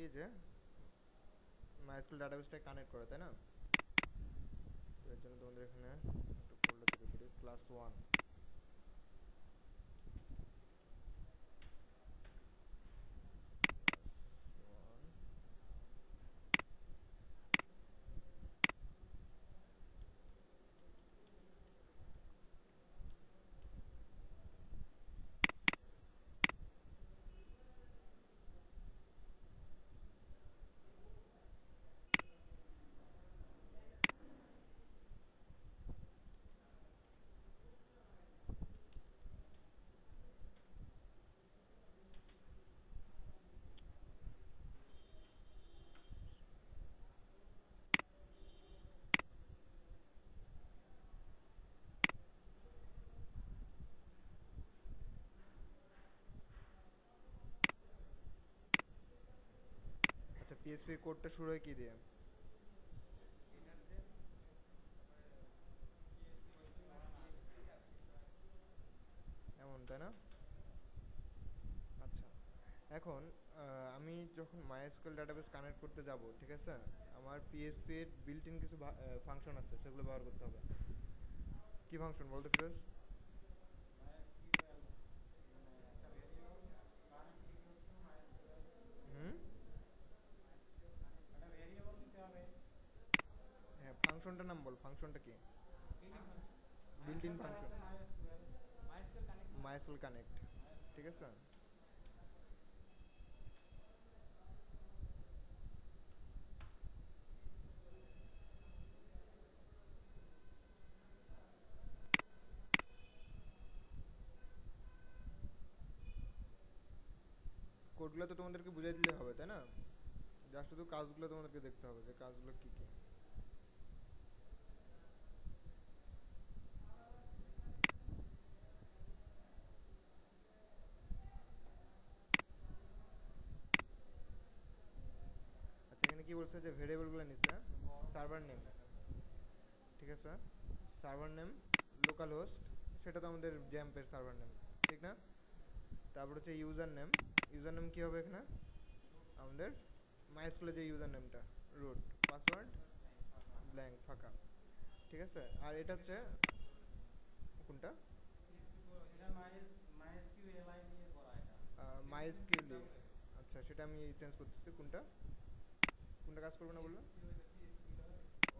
কি যে MySQL ডাটাবেসটা connect করে, তাই না? তো এর জন্য তোমাদের এখানে একটু ফোল্ডার তৈরি করি, ক্লাস 1। আচ্ছা, পিএসপি কোডটা শুরু হয় কি দিয়ে? এমন, তাই না? আচ্ছা, এখন আমি যখন মাইএসকিউএল ডাটাবেস কানেক্ট করতে যাব, ঠিক আছে, আমার পিএসপি এর বিল্ট ইন কিছু ফাংশন আছে, সেগুলো ব্যবহার করতে হবে। কি ফাংশন বলতে ফিরোজ? হুম, হ্যাঁ, ফাংশনটার নাম বল, ফাংশনটা কি? Built in function MySQL connect, ঠিক আছে। কোডগুলো তো তোমাদেরকে বুঝাই দিলে হবে, তাই না? যা শুধু কাজগুলো তোমাদেরকে দেখতে হবে, যে কাজগুলো কি কি। আচ্ছা, এখানে কি বলছে যে ভেরিয়েবলগুলো নিচ্ছে সার্ভার নেম, ঠিক আছে, সার্ভার নেম, লোকাল হোস্ট, সেটা তো আমাদের জ্যাম্পের সার্ভার নেম, ঠিক না? তারপর হচ্ছে ইউজার নেম, ইউজার নেম কী হবে এখানে? আমাদের মাইস্কুলের যে ইউজার নেমটা, রুট, পাসওয়ার্ড ব্ল্যাঙ্ক, ফাঁকা, ঠিক আছে। আর এটা হচ্ছে কোনটা? মাইএসকিউএল। আচ্ছা, সেটা আমি চেঞ্জ করতেছি। কোনটা কোনটা কাজ করবে না বললো?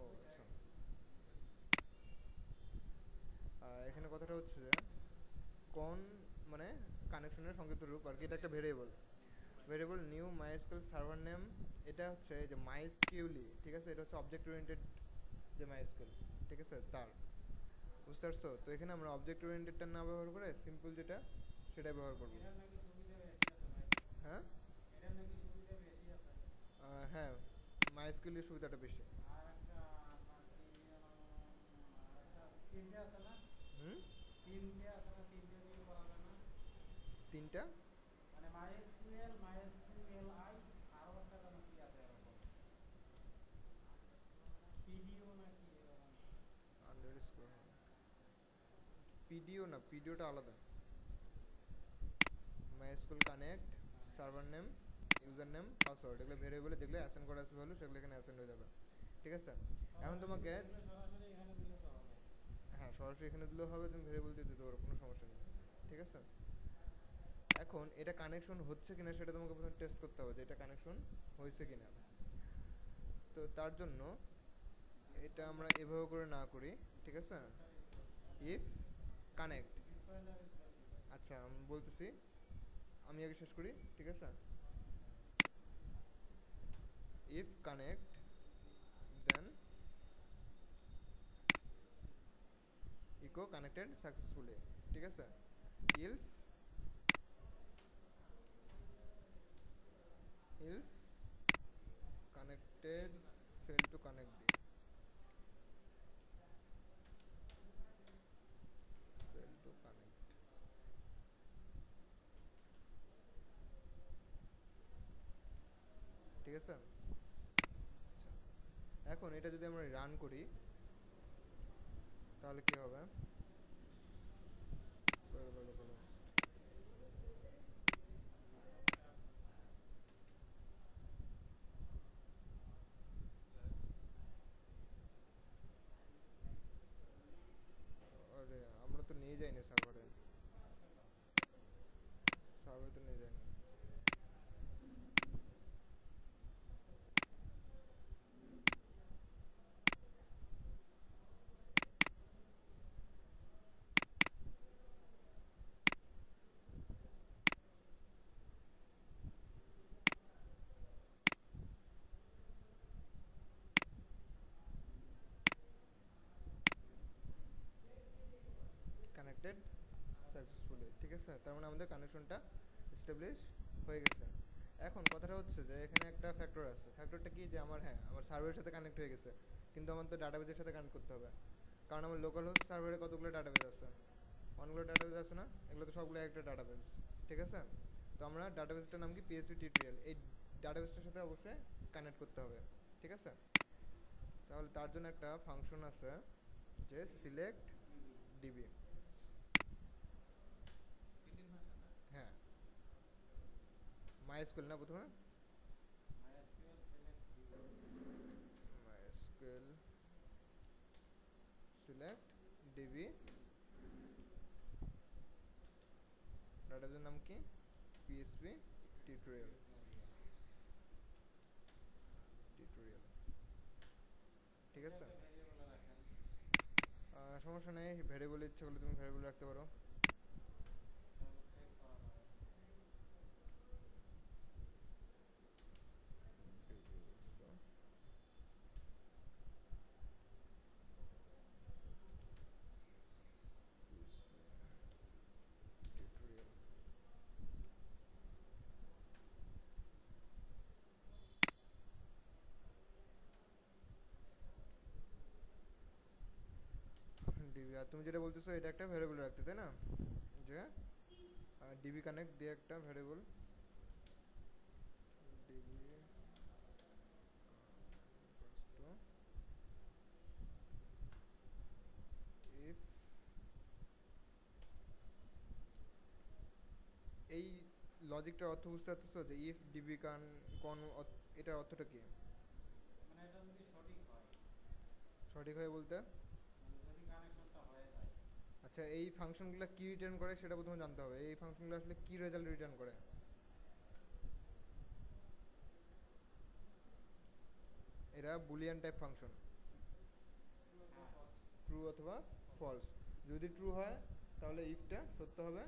ও আচ্ছা, এখানে কথাটা হচ্ছে যে কোন, মানে কানেকশনের সংক্ষিপ্ত রূপ আর কি, এটা একটা variable. Variable new MySQL server name, এটা হচ্ছে যে মাইএসকিউএল, ঠিক আছে, এটা হচ্ছে অবজেক্ট ওরিয়েন্টেড যে মাইএসকিউএল, ঠিক আছে, তার, বুঝতে পারছো? তো এখানে আমরা অবজেক্ট ওরিয়েন্টেডটা না ব্যবহার করে সিম্পল যেটা, সেটা ব্যবহার করব। হ্যাঁ, হ্যাঁ, মাইএসকিউএল এর সুবিধাটা বেশি। হুম, তিনটা? আন্ডারস্কোর, পিডিও না, পিডিওটা আলাদা। MySQL connect, server name, user name, password, এগুলো ভেরিয়েবলে যেগুলো অ্যাসাইন করা আছে ভ্যালু, সেগুলো এখানে অ্যাসাইন হয়ে যাবে, ঠিক আছে। এখন তোমাকে, হ্যাঁ, সরাসরি এখানে দিলেও হবে, তুমি ভেরিয়েবল দিয়ে দিতে পারো, কোনো সমস্যা নেই, ঠিক আছে। এখন এটা কানেকশন হচ্ছে কিনা সেটা তোমাকে প্রথমে টেস্ট করতে হবে, যে এটা কানেকশন হয়েছে কিনা। তো তার জন্য এটা আমরা এভাবে করে না করি, ঠিক আছে। ইফ কানেক্ট, আচ্ছা আমি বলতেছি, আমি আগে শেষ করি, ঠিক আছে। If connect, then echo connected successfully, ঠিক আছে। Else, else connected fail to connect die, fail to connect, ঠিক আছে। আচ্ছা, এখন এটা যদি আমরা রান করি, তাহলে কি হবে? যায়নি সার্ভারে, সার্ভারে তো নিয়ে যায়নি। কানেক্টেড সাকসেসফুলি, ঠিক আছে, তার মানে আমাদের কানেকশনটা এস্টাবলিশ হয়ে গেছে। এখন কথাটা হচ্ছে যে এখানে একটা ফ্যাক্টর আছে, ফ্যাক্টরটা কি, যে আমার হ্যাঁ আমার সার্ভারের সাথে কানেক্ট হয়ে গেছে, কিন্তু আমার তো ডাটাবেজের সাথে কানেক্ট করতে হবে, কারণ আমার লোকাল হোস্ট সার্ভারে কতগুলো ডাটাবেজ আছে, অনেকগুলো ডাটাবেজ আছে না, এগুলো তো সবগুলো একটা ডাটাবেজ, ঠিক আছে। তো আমরা ডাটাবেজটার নাম কি পিএসপি টিউটোরিয়াল, এই ডাটাবেজটার সাথে অবশ্যই কানেক্ট করতে হবে, ঠিক আছে। তাহলে তার জন্য একটা ফাংশন আছে যে সিলেক্ট ডিবি, হ্যাঁ মাইস্কুয়েল না প্রথমে, মাইস্কুয়েল সিলেক্ট ডিবি, ডাটাবেজের নাম কি পিএসপি টিউটোরিয়াল, টিউটোরিয়াল, ঠিক আছে। সমস্যা নেই, ভ্যারিয়েবল ইচ্ছে করলে তুমি ভ্যারিয়েবল রাখতে পারো। ডিবি, আর তুমি যেটা বলতেছো এটা একটা ভ্যারিয়েবল রাখতে, তাই না, যে ডিবি কানেক্ট দিয়ে একটা ভ্যারিয়েবল, ডিবি ইফ, এই লজিকটার অর্থ বুঝতে পারতেছো, যে ইফ ডিবি কান কোন, এটার অর্থটা কি, সঠিক হয় বলতে, আচ্ছা এই ফাংশনগুলো কি রিটার্ন করে সেটা প্রথমে জানতে হবে, এই ফাংশনগুলো আসলে কি রেজাল্ট রিটার্ন করে। এরা বুলিয়ান টাইপ ফাংশন, ট্রু অথবা ফলস, যদি ট্রু হয় তাহলে ইফটা সত্য হবে,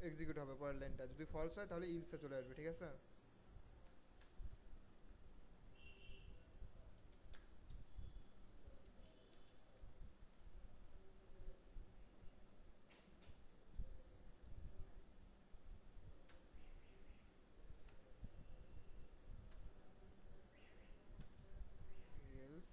এক্সিকিউট হবে পরের লাইনটা, যদি ফলস হয় তাহলে ইলসে চলে আসবে, ঠিক আছে। এলস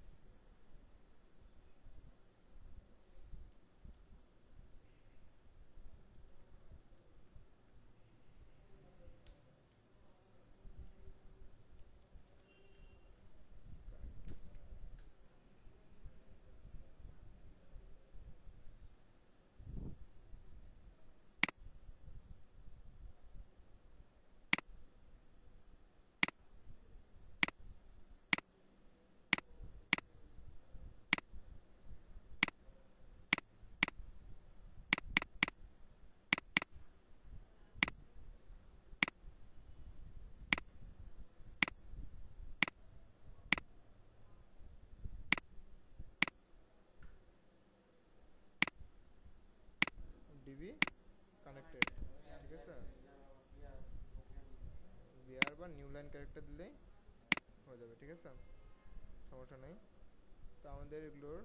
ডিবি কানেক্টেড, ঠিক আছে, বিআর বা নিউ লাইন ক্যারেক্টার দিলেই হয়ে যাবে, ঠিক আছে, সমস্যা নেই। তো আমাদের এগুলোর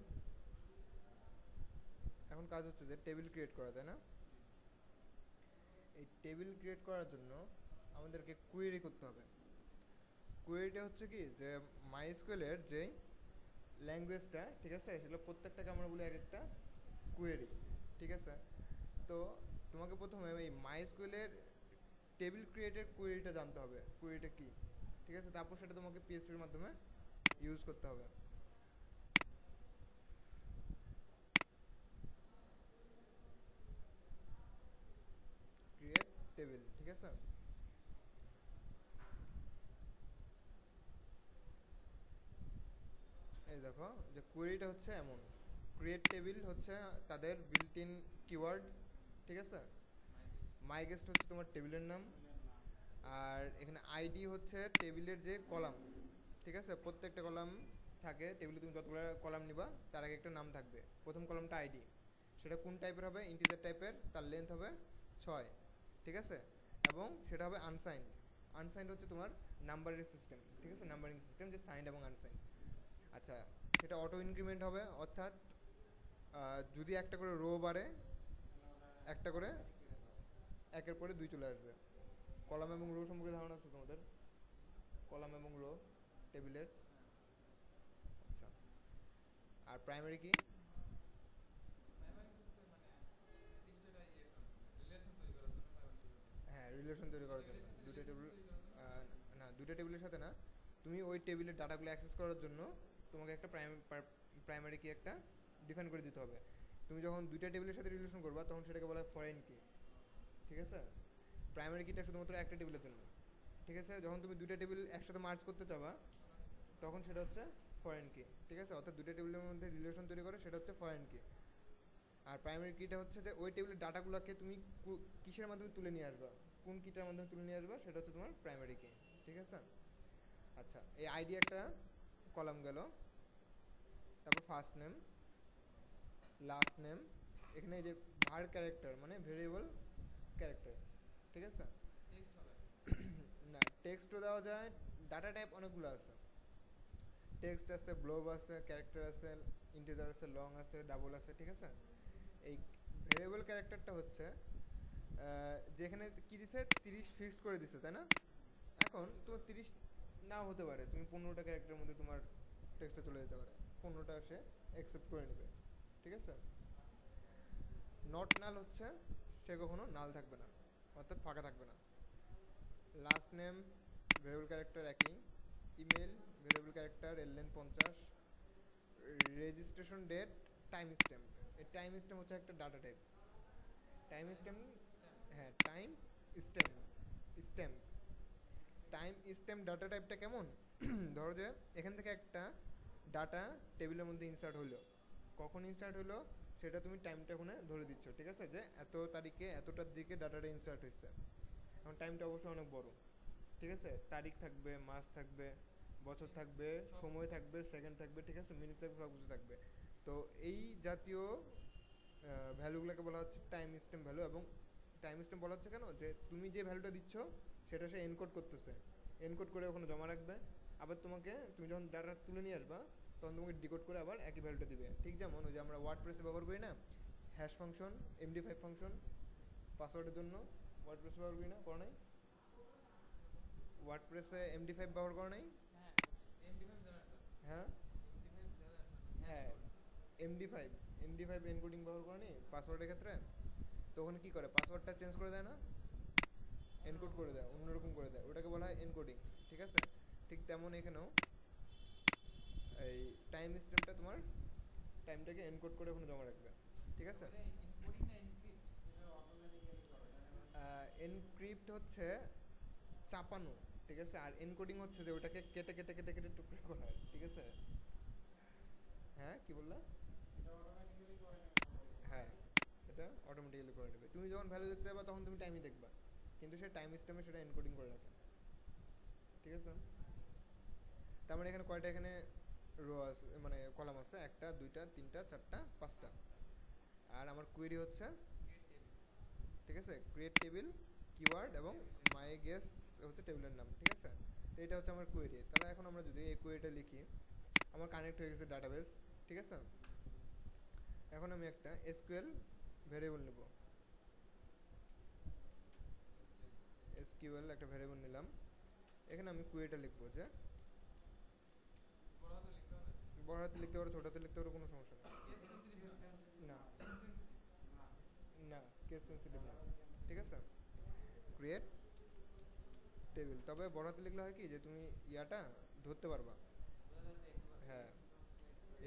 এখন কাজ হচ্ছে যে টেবিল ক্রিয়েট করা, তাই না। এই টেবিল ক্রিয়েট করার জন্য আমাদেরকে কুয়েরি করতে হবে। কুয়েরিটা হচ্ছে কি, যে মাইস্কুয়েলের যে ল্যাঙ্গুয়েজটা, ঠিক আছে, সেগুলো প্রত্যেকটাকে আমরা বলি এক একটা কুয়েরি, ঠিক আছে। তো তোমাকে প্রথমে এই মাইস্কুয়েলের টেবিল ক্রিয়েটের কুয়েরিটা জানতে হবে, কুয়েরিটা কি, ঠিক আছে, তারপর সেটা তোমাকে পিএইচপির মাধ্যমে ইউজ করতে হবে। ক্রিয়েট টেবিল, ঠিক আছে। এই দেখো যে কোয়েরিটা হচ্ছে এমন, ক্রিয়েট টেবিল হচ্ছে তাদের বিল্ট ইন কিওয়ার্ড, ঠিক আছে। মাই গেস্ট হচ্ছে তোমার টেবিলের নাম, আর এখানে আইডি হচ্ছে টেবিলের যে কলাম, ঠিক আছে। প্রত্যেকটা কলাম থাকে টেবিলে, তুমি যতগুলো কলাম নিবা তার আগে একটা নাম থাকবে। প্রথম কলামটা আইডি, সেটা কোন টাইপের হবে, ইন্টিজার টাইপের, তার লেন্থ হবে 6, ঠিক আছে। এবং সেটা হবে আনসাইন্ড। আনসাইন্ড হচ্ছে তোমার নাম্বারের সিস্টেম, ঠিক আছে, নাম্বারিং সিস্টেম, যে সাইন্ড এবং আনসাইন্ড। আচ্ছা, সেটা অটো ইনক্রিমেন্ট হবে, অর্থাৎ যদি একটা করে রো বাড়ে, একটা করে একের পরে 2 চলে আসবে। কলাম এবং রো সম্পর্কে ধারণা আছে তোমাদের? কলাম এবং রো টেবিলের। আচ্ছা, আর প্রাইমারি কি? হ্যাঁ, রিলেশন তৈরি করার জন্য দুটো টেবিল, না দুটো টেবিলের সাথে না, তুমি ওই টেবিলের ডাটাগুলো অ্যাক্সেস করার জন্য তোমাকে একটা প্রাইমারি কি একটা ডিফাইন করে দিতে হবে। তুমি যখন দুইটা টেবিলের সাথে রিলেশন করবা তখন সেটাকে বলা হয় ফরেন কি, ঠিক আছে। প্রাইমারি কিটা শুধুমাত্র একটা টেবিলের জন্য, ঠিক আছে। যখন তুমি দুইটা টেবিল একসাথে মার্জ করতে চাবা তখন সেটা হচ্ছে ফরেন কি, ঠিক আছে। অর্থাৎ দুইটা টেবিলের মধ্যে রিলেশন তৈরি করে, সেটা হচ্ছে ফরেন কি। আর প্রাইমারি কিটা হচ্ছে যে ওই টেবিলের ডাটাগুলোকে তুমি কিসের মাধ্যমে তুলে নিয়ে আসবা, কোন কিটার মাধ্যমে তুলে নিয়ে আসবা, সেটা হচ্ছে তোমার প্রাইমারি কি, ঠিক আছে। আচ্ছা, এই আইডি একটা কলাম গেল, তারপর ফার্স্ট নেম, লাস্ট নেম, এখানে এই যে ভার ক্যারেক্টার মানে ভেরিয়েবল ক্যারেক্টার, ঠিক আছে। না, টেক্সটও দেওয়া যায়, ডাটা টাইপ অনেকগুলো আছে। টেক্সট আছে, ব্লব আছে, ক্যারেক্টার আছে, ইন্টিজার আছে, লং আছে, ডাবল আছে, ঠিক আছে। এই ভেরিয়েবল ক্যারেক্টারটা হচ্ছে যেখানে কি দিছে 30 ফিক্সড করে দিছে, তাই না। এখন তোমার 30 নাও হতে পারে, তুমি 15টা ক্যারেক্টারের মধ্যে তোমার টেক্সটটা চলে যেতে পারে, 15টা সে অ্যাকসেপ্ট করে নেবে, ঠিক আছে। নট নাল হচ্ছে সে কখনো নাল থাকবে না, অর্থাৎ ফাঁকা থাকবে না। লাস্ট নেম ভেরিয়েবল ক্যারেক্টার একই, ইমেল ভেরিয়েবল ক্যারেক্টার, এর length 50, registration date, timestamp. এই টাইম স্ট্যাম্প হচ্ছে একটা ডাটা টাইপ। টাইম স্ট্যাম্প, হ্যাঁ timestamp, stamp timestamp data টাইপটা কেমন? ধরো যে এখান থেকে একটা ডাটা টেবিলের মধ্যে ইনসার্ট হলো, কখন ইনসার্ট হলো সেটা তুমি টাইমটা ওখানে ধরে দিচ্ছ, ঠিক আছে, যে এত তারিখে এতটার দিকে ডাটাটা ইনসার্ট হয়েছে। এখন টাইমটা অবশ্যই অনেক বড়, ঠিক আছে, তারিখ থাকবে, মাস থাকবে, বছর থাকবে, সময় থাকবে, সেকেন্ড থাকবে, ঠিক আছে, মিনিট থাকবে, সব কিছু থাকবে। তো এই জাতীয় ভ্যালুগুলোকে বলা হচ্ছে টাইম স্ট্যাম্প ভ্যালু। এবং টাইম স্ট্যাম্প বলা হচ্ছে কেন, যে তুমি যে ভ্যালুটা দিচ্ছ সেটা সে এনকোড করতেছে, এনকোড করে ওখানে জমা রাখবে। আবার তুমি যখন ডাটা তুলে নিয়ে আসবা তখন তোমাকে ডিকোড করে আবার একই ভ্যালুটা দিবে। ঠিক যেমন ওই যে আমরা ওয়ার্ডপ্রেসে ব্যবহার করি না হ্যাশ ফাংশন, MD5 ফাংশন, পাসওয়ার্ডের জন্য ওয়ার্ডপ্রেসে ব্যবহার করি না, করো নাই? ওয়ার্ডপ্রেসে MD5 ব্যবহার করো নাই? হ্যাঁ হ্যাঁ, MD5 MD5 এনকোডিং ব্যবহার করো নি পাসওয়ার্ডের ক্ষেত্রে? তো ওখানে কী করে, পাসওয়ার্ডটা চেঞ্জ করে দেয় না, এনকোড করে দেয়, অন্যরকম করে দেয়, ওটাকে বলা হয় এনকোডিং, ঠিক আছে। ঠিক তেমন এখানেও এই টাইম স্ট্যাম্পটা তোমার টাইমটাকে এনকোড করে ওখানে জমা রাখবে, ঠিক আছে। এনক্রিপ্ট হচ্ছে চাপানো, ঠিক আছে, আর এনকোডিং হচ্ছে যে ওটাকে কেটে কেটে কেটে কেটে টুকরো করা, ঠিক আছে। হ্যাঁ কি বললা? হ্যাঁ, এটা অটোমেটিক্যালি করে নেবে। তুমি যখন ভ্যালু দেখতে যাবা তখন তুমি টাইমই দেখবা, কিন্তু সে টাইম স্ট্যাম্পে সেটা এনকোডিং করে রাখে, ঠিক আছে। তার মানে এখানে কয়টা এখানে রো আছে, মানে কলাম আছে, 1টা 2টা 3টা 4টা 5টা। আর আমার কোয়েরি হচ্ছে, ঠিক আছে, ক্রিয়েট টেবিল কিওয়ার্ড এবং মাই গেস্ট হচ্ছে টেবিলের নাম, ঠিক আছে। তো এটা হচ্ছে আমার কোয়েরি। তাহলে এখন আমরা যদি এই কোয়েরিটা লিখি, আমার কানেক্ট হয়ে গেছে ডাটাবেস, ঠিক আছে। এখন আমি একটা এসকিউএল ভেরিয়েবল নেব, এসকিউএল একটা ভেরিয়েবল নিলাম। এখানে আমি কোয়েরিটা লিখবো, যে বড় হাতে লিখতে পারো, ছোট হাতে লিখতে পারো, কোনো সমস্যা নেই। না না, কেস সেন্সিটিভ না, ঠিক আছে। ক্রিয়েট টেবিল, তবে বড় হাতে লিখলে হয় কি, যে তুমি ইয়াটা ধরতে পারবা। হ্যাঁ,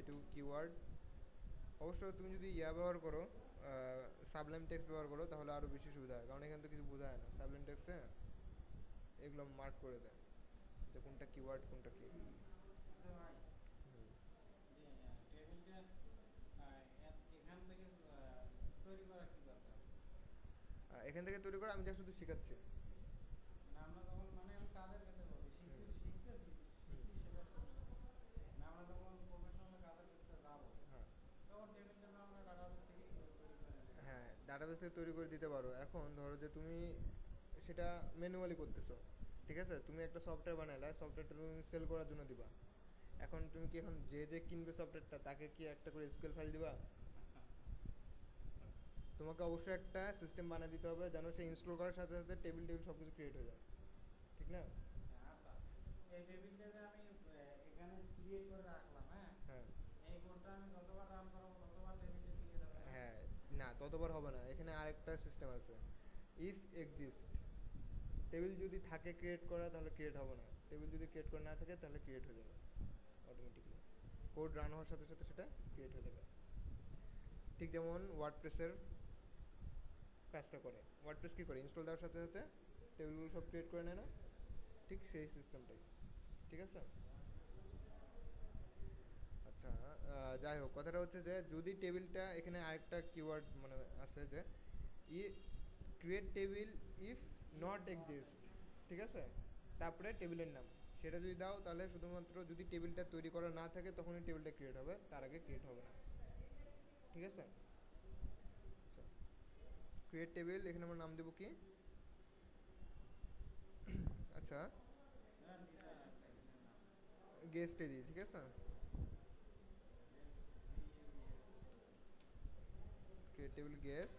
এটু কিওয়ার্ড। অবশ্য তুমি যদি ইয়া ব্যবহার করো, সাবলাইম টেক্সট ব্যবহার করো, তাহলে আরও বেশি সুবিধা হয়, কারণ এখানে তো কিছু বোঝা যায় না। সাবলাইম টেক্সটে এগুলো মার্ক করে দেয় যে কোনটা কিওয়ার্ড কোনটা কি। এখান থেকে তৈরি করা, আমি যা শুধু শেখাচ্ছি। মানে আমরা তখন মানে আমি কাজের ক্ষেত্রে বলি, হুম, শিখতেছি হুম, শিখি সেটার সমস্যা নেই। মানে আমরা যখন প্রফেশনাল কাজের ক্ষেত্রে যাবো হ্যাঁ তখন টেবিল টেবিল আমরা ডাটাবেস থেকেই তৈরি করে নিতে পারবো। হ্যাঁ, ডাটাবেসে তৈরি করে দিতে পারো। এখন ধরো যে তুমি সেটা ম্যানুয়ালি করতেছো, ঠিক আছে, তুমি একটা সফটওয়্যার বানালে, সফটওয়্যারটা তুমি সেল করার জন্য দিবা। এখন তুমি কি এখন যে যে কিনবে সফটওয়্যারটা তাকে কি একটা করে এসকিউএল ফাইল দিবা? তোমাকে অবশ্যই একটা সিস্টেম বানিয়ে দিতে হবে যেন সে ইনস্টল করার সাথে সাথে টেবিল টেবিল সব কিছু ক্রিয়েট হয়ে যায়, ঠিক না? আচ্ছা, এই টেবিলটা যে আমি এখানে ক্রিয়েট করে রাখলাম, হ্যাঁ, হ্যাঁ এই কোডটা আমি যতবার রান করাবো ততবার টেবিলটা ক্রিয়েট হবে, তাই না? হ্যাঁ, না ততবার হবে না, এখানে আরেকটা সিস্টেম আছে, ইফ এক্সিস্ট। টেবিল যদি থাকে ক্রিয়েট করা তাহলে ক্রিয়েট হবে না, টেবিল যদি ক্রিয়েট করা না থাকে তাহলে ক্রিয়েট হয়ে যাবে অটোমেটিকলি। কোড রান হওয়ার সাথে সাথে সেটা ক্রিয়েট হয়ে যাবে। ঠিক যেমন ওয়ার্ডপ্রেসের কাজটা করে, ওয়ার্ডপ্রেস কী করে, ইনস্টল দেওয়ার সাথে সাথে টেবিলগুলো সব ক্রিয়েট করে নেয় না, ঠিক সেই সিস্টেমটাই, ঠিক আছে। আচ্ছা, যাই হোক, কথাটা হচ্ছে যে যদি টেবিলটা, এখানে আরেকটা কিওয়ার্ড মানে আছে যে ই create table if not exist, ঠিক আছে, তারপরে টেবিলের নাম, সেটা যদি দাও তাহলে শুধুমাত্র যদি টেবিলটা তৈরি করা না থাকে তখনই টেবিলটা ক্রিয়েট হবে, তার আগে ক্রিয়েট হবে না, ঠিক আছে। আচ্ছা, ক্রিয়েট টেবিল, এখানে আমরা নাম দেবো কি, আচ্ছা হ্যাঁ, দিছেন একটা এখানে নাম, গেস্টে দিই, ঠিক আছে, ক্রিয়েট টেবিল গেস্ট।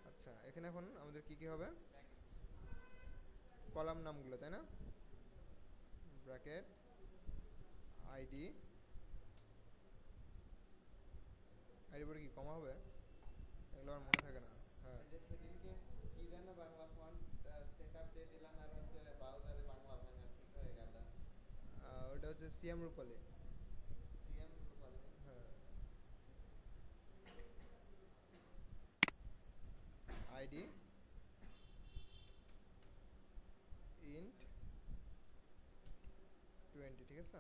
আচ্ছা, এখানে এখন আমাদের কি কি হবে, কলাম নামগুলো, তাই না, ব্র্যাকেট আইডি, আইডি পরে কি কমা হবে, এগুলো আমার মনে থাকে না। হ্যাঁ, এই যে সেদিনকে কি যেন বাংলা ফন্ট সেটআপ দিয়ে দিলাম আর হচ্ছে ব্রাউজারে বাংলা ভাঙা ঠিক হয়ে গেল। ওটা হচ্ছে সিএম রূপালী। সিএম রূপালী। হ্যাঁ, আইডি ইন্ট 20, ঠিক আছে,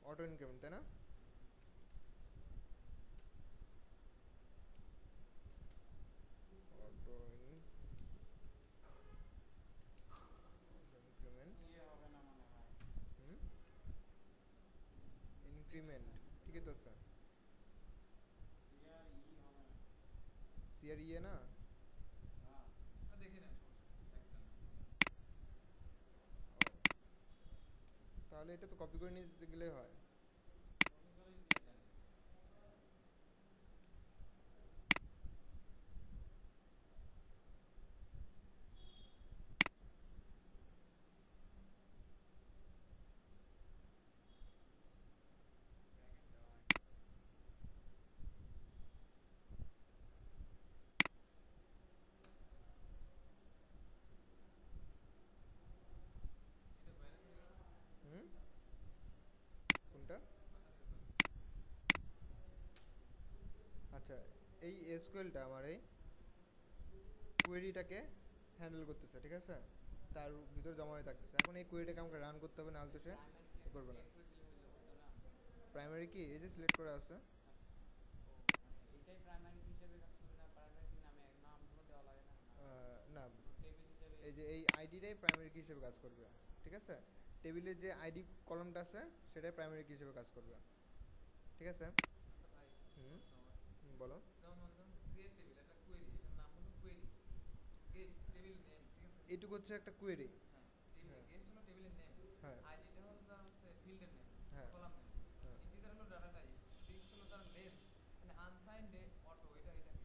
অটো ইনক্রিমেন্ট, তাই না, অটো ইনক্রিমেন্ট, ইয়ে হবে না মনে হয়, হুম, ইনক্রিমেন্ট, ঠিকই তো আছে, সিআর ই হবে না। সিআর ইয়ে না, হ্যাঁ, দেখে নেন সমস্যা নেই, ও, তাহলে এটা তো কপি করে নিতে গেলেই হয়। কপি করেই দিয়ে দেন। এটা বাইরে চলে গেল, হুম, কোনটা, আচ্ছা, এই এসকিউএলটা আমার এই কোয়েরিটাকে হ্যান্ডেল করতেছে, ঠিক আছে, তার ভিতর জমা হয়ে থাকতেছে, এখন এই কোয়েরিটাকে আমাকে রান করতে হবে, নাহলে তো সে প্রাইমারি কি করবে না। সিলেক্ট করে দিলে হয়ে যাবে, তাই না? প্রাইমারি কি এই যে সিলেক্ট করা আছে, ও, মানে এইটাই প্রাইমারি কি হিসেবে কাজ করবে, না প্রাইমারি কি নামে নামগুলো দেওয়া লাগে না, না না, টেবিল হিসেবে? এই যে এই আইডিটাই প্রাইমারি কি হিসেবে কাজ করবে, ঠিক আছে, টেবিলের যে আইডি কলমটা আছে সেটাই প্রাইমারি কি হিসেবে কাজ করবে, ঠিক আছে। আচ্ছা ভাই হুম, প্রশ্ন আমার, বলো। যেমন মনে করেন ক্রিয়েট টেবিল একটা কোয়েরি, এটার নাম হলো কোয়েরি, গেস্ট টেবিল নেম, ঠিক আছে, এইটুকু হচ্ছে একটা কোয়েরি। হ্যাঁ, টেবিল হ্যাঁ গেস্ট হলো টেবিলের নেম, হ্যাঁ আইডিটা হলো তার হচ্ছে ফিল্ডের নেম, হ্যাঁ কলাম নেম, হ্যাঁ, ইন্টিজার হলো ডাটা টাইপ, টেক্সট হলো তার লেন্থ, মানে আনসাইন্ড অটো, এটা কি ভাই?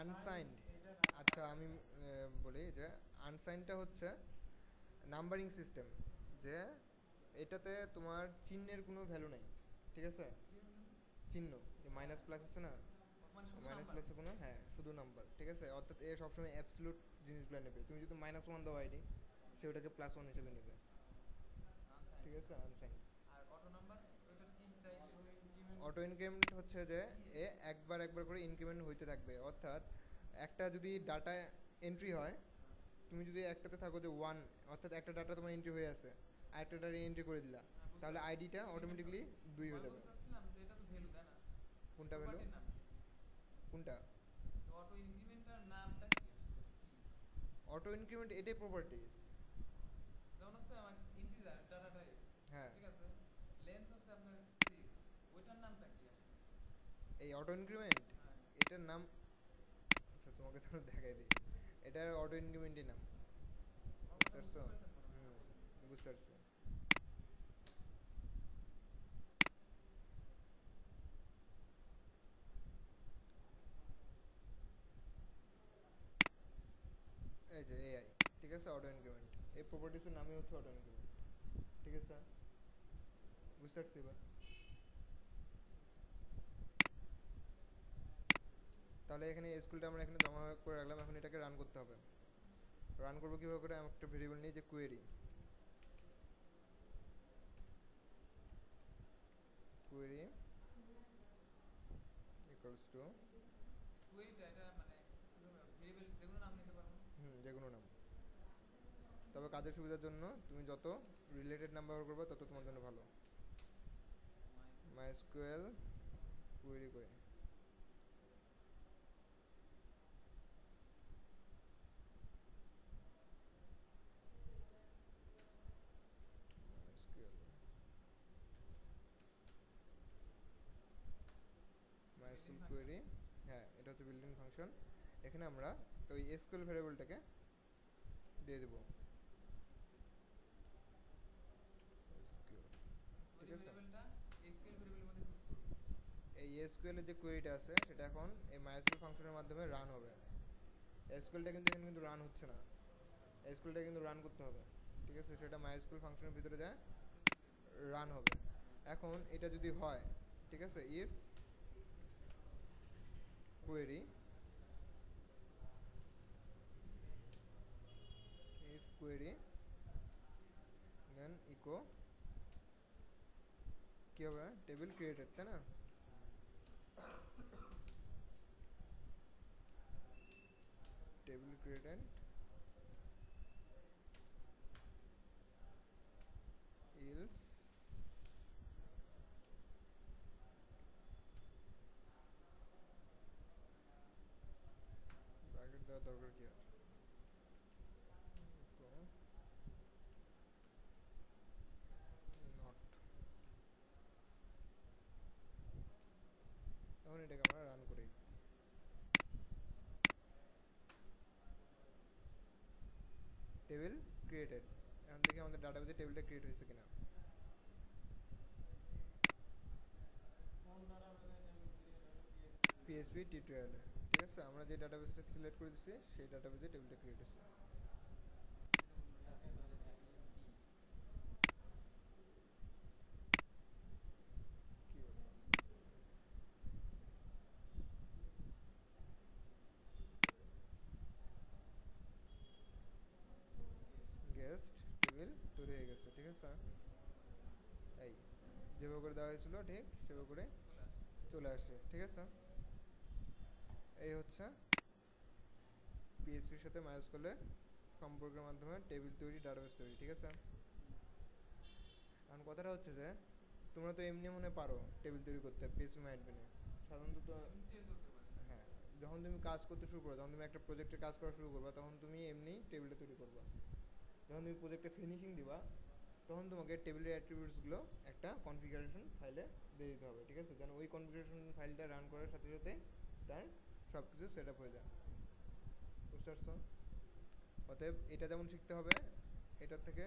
আনসাইন্ড। এটা ডাটা আচ্ছা, টাইপ। আমি বলি যে আনসাইনটা হচ্ছে নাম্বারিং সিস্টেম, যে এটাতে তোমার চিহ্নের কোনো ভ্যালু নাই, ঠিক আছে, কি হলো? চিহ্ন, যে মাইনাস প্লাস আছে না, মানে শুধু মাইনাস নাম্বার, প্লাসে কোনো, হ্যাঁ শুধু নাম্বার, ঠিক আছে, অর্থাৎ এ সবসময় অ্যাবসলিউট জিনিসগুলো নেবে, তুমি যদি -1 দাও আইডি, সে ওটাকে +1 হিসেবে নেবে, আনসাইন্ড, ঠিক আছে, আনসাইন। আর অটো নাম্বার ওইটার কি type? Auto increment. Auto increment হচ্ছে যে এ একবার একবার করে ইনক্রিমেন্ট হইতে থাকবে, অর্থাৎ একটা যদি ডাটা এন্ট্রি হয়, তুমি যদি একটাতে থাকো যে 1, অর্থাৎ একটা ডাটা তোমার এন্ট্রি হয়ে আছে, আরেকটা ডাটা এন্ট্রি করে দিলা, হ্যাঁ, বুঝতে তাহলে পারছি, আইডিটা ইনক্রিমেন্ট অটোমেটিকলি হবে। 2 আমি হয়ে যাবে। বলতে চাচ্ছিলাম যে এটা তো ভ্যালু, তাই না? কোনটা ভ্যালু, প্রপার্টির নাম কি? কোনটা, অটো ইনক্রিমেন্টার নামটা কি আসলে? কি? অটো ইনক্রিমেন্ট এটাই প্রপার্টিজ। যেমন হচ্ছে আমার ইন্টিজার ডাটা টাইপ, হ্যাঁ, ঠিক আছে, লেন্থ হচ্ছে আপনার 6, ওইটার নামটা কি আসলে? এই অটো ইনক্রিমেন্ট হ্যাঁ, এটার নাম, আচ্ছা তোমাকে তো দেখাই দিই, এটার অটো ইনক্রিমেন্টই নাম। আমার বুঝতে কথা পারছো? বুঝতে পারছেন মনে হয় হুম, auto increment। বুঝতে পারছি। এই যে এআই, ঠিক আছে, অটো ইনক্রিমেন্ট, এই প্রপার্টিসের নামই হচ্ছে অটো ইনক্রিমেন্ট, ঠিক আছে, বুঝতে পারছি এবার। তাহলে এখানে স্কুলটা আমরা এখানে জমা করে রাখলাম, এখন এটাকে রান করতে হবে। রান করবো কীভাবে করে, আমি একটা ভেরিয়েবল নিই যে কোয়েরি, কোয়েরি ইকুয়ালস টু, কোয়েরিটা এটা মানে ভেরিয়েবল যেগুলো নাম নিতে পারবো। যে কোনো নাম, তবে কাজের সুবিধার জন্য তুমি যত রিলেটেড নাম ব্যবহার করবে তত তোমার জন্য ভালো। মাইস্কুয়েল কোয়েরি করে, মাইস্কুয়েল কোয়েরি, হ্যাঁ এটা হচ্ছে বিল্ট ইন ফাংশন। এখানে আমরা ওই এসকিউএল ভ্যারিয়েবলটাকে দিয়ে দেবো SQL, ওই ঠিক আছে। ভেরিয়েবলটা এসকিউএল ভেরিয়েবলের মধ্যে ইউজ করব। এই এসকিউএল এর যে কোয়েরিটা আছে সেটা এখন এই মাইস্কুয়েল ফাংশনের মাধ্যমে রান হবে। এসকিউএলটা কিন্তু এখানে কিন্তু রান হচ্ছে না, এসকিউএলটা কিন্তু রান করতে হবে, ঠিক আছে, সেটা মাইস্কুয়েল ফাংশনের ভিতরে যায় রান হবে। এখন এটা যদি হয়, ঠিক আছে, if query, if query then echo কি হবে, টেবিল ক্রিয়েটেড, তাই না? টেবিল ক্রিয়েটেড ইলস ব্র্যাকেট দেওয়ার দরকার কি আর, নট, এখন এটাকে আমরা রান করি। টেবিল ক্রিয়েটেড, এখন দেখি আমাদের ডাটাবেজে টেবিলটা ক্রিয়েট হয়েছে কিনা। পিএসপি টিউটোরিয়ালে, ঠিক আছে, আমরা যে ডাটাবেসটা সিলেক্ট করে দিচ্ছি সেই ডাটাবেজে টেবিলটা ক্রিয়েট হয়েছে। কি গেস্ট টেবিল তৈরি হয়ে গেছে, ঠিক আছে, এই যেভাবে করে দেওয়া হয়েছিল ঠিক সেভাবে করে চলে আসে, ঠিক আছে। এই হচ্ছে পিএসপির সাথে মাইস্কুয়েলের সম্পর্কের মাধ্যমে টেবিল তৈরি, ডাটাবেস তৈরি, ঠিক আছে। এখন কথাটা হচ্ছে যে তোমরা তো এমনি মনে পারো টেবিল তৈরি করতে পিএসপি মাইডবেনে সাধারণত তো, এমনিতেও করতে পারি। হ্যাঁ, যখন তুমি কাজ করতে শুরু করো, যখন তুমি একটা প্রজেক্টে কাজ করা শুরু করবা তখন তুমি এমনি টেবিলটা তৈরি করবা। যখন তুমি প্রজেক্টে ফিনিশিং দিবা তখন তোমাকে টেবিলের অ্যাট্রিবিউটসগুলো একটা কনফিগারেশন ফাইলে দিয়ে দিতে হবে, ঠিক আছে, যেন ওই কনফিগারেশন ফাইলটা রান করার সাথে সাথে তার সব কিছু সেট আপ হয়ে যায়, বুঝতে পারছো? অতএব এটা যেমন শিখতে হবে, এটার থেকে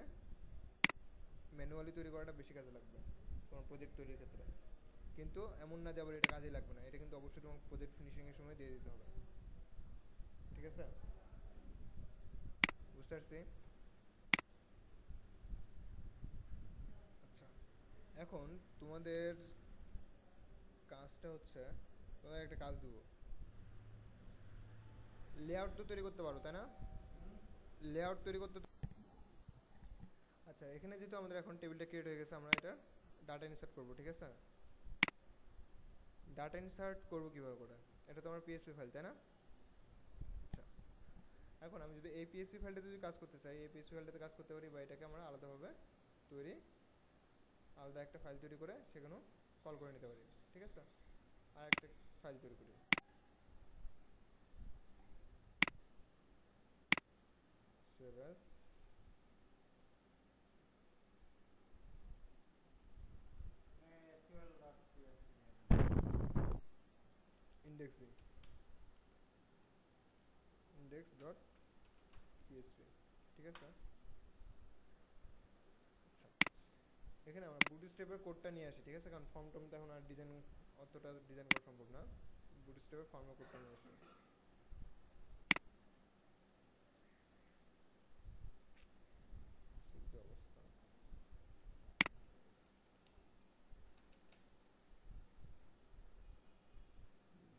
ম্যানুয়ালি তৈরি করাটা বেশি কাজে লাগবে তোমার প্রজেক্ট তৈরির ক্ষেত্রে। কিন্তু এমন না যে আবার এটা কাজে লাগবে না, এটা কিন্তু অবশ্যই তোমার প্রজেক্ট ফিনিশিংয়ের সময় দিয়ে দিতে হবে, ঠিক আছে, বুঝতে পারছি। আচ্ছা, এখন তোমাদের কাজটা হচ্ছে, তোমাদের একটা কাজ দেবো, লেআউট তো তৈরি করতে পারো তাই না? লেআউট তৈরি করতে, আচ্ছা এখানে যেহেতু আমাদের এখন টেবিলটা ক্রিয়েট হয়ে গেছে, আমরা এটা ডাটা ইনসার্ট করবো, ঠিক আছে। ডাটা ইনসার্ট করবো কীভাবে করে, এটা তো আমার পিএসপি ফাইল তাই না? আচ্ছা, এখন আমি যদি এই পিএসপি ফাইলটাতে যদি কাজ করতে চাই, এই পিএসপি ফাইলটাতে কাজ করতে পারি, বা এটাকে আমরা আলাদাভাবে তৈরি, আলাদা একটা ফাইল তৈরি করে সেখানেও কল করে নিতে পারি, ঠিক আছে। আর একটা ফাইল তৈরি করি, exe index dot php, ঠিক আছে। আচ্ছা, এখানে আমরা বুটস্ট্র্যাপের কোডটা নিয়ে আসি, ঠিক আছে, কারণ ফর্ম টর্ম তো এখন আর ডিজাইন অতটা ডিজাইন করা সম্ভব না। বুটস্ট্র্যাপের ফর্মের কোডটা নিয়ে আসি। কি অবস্থা!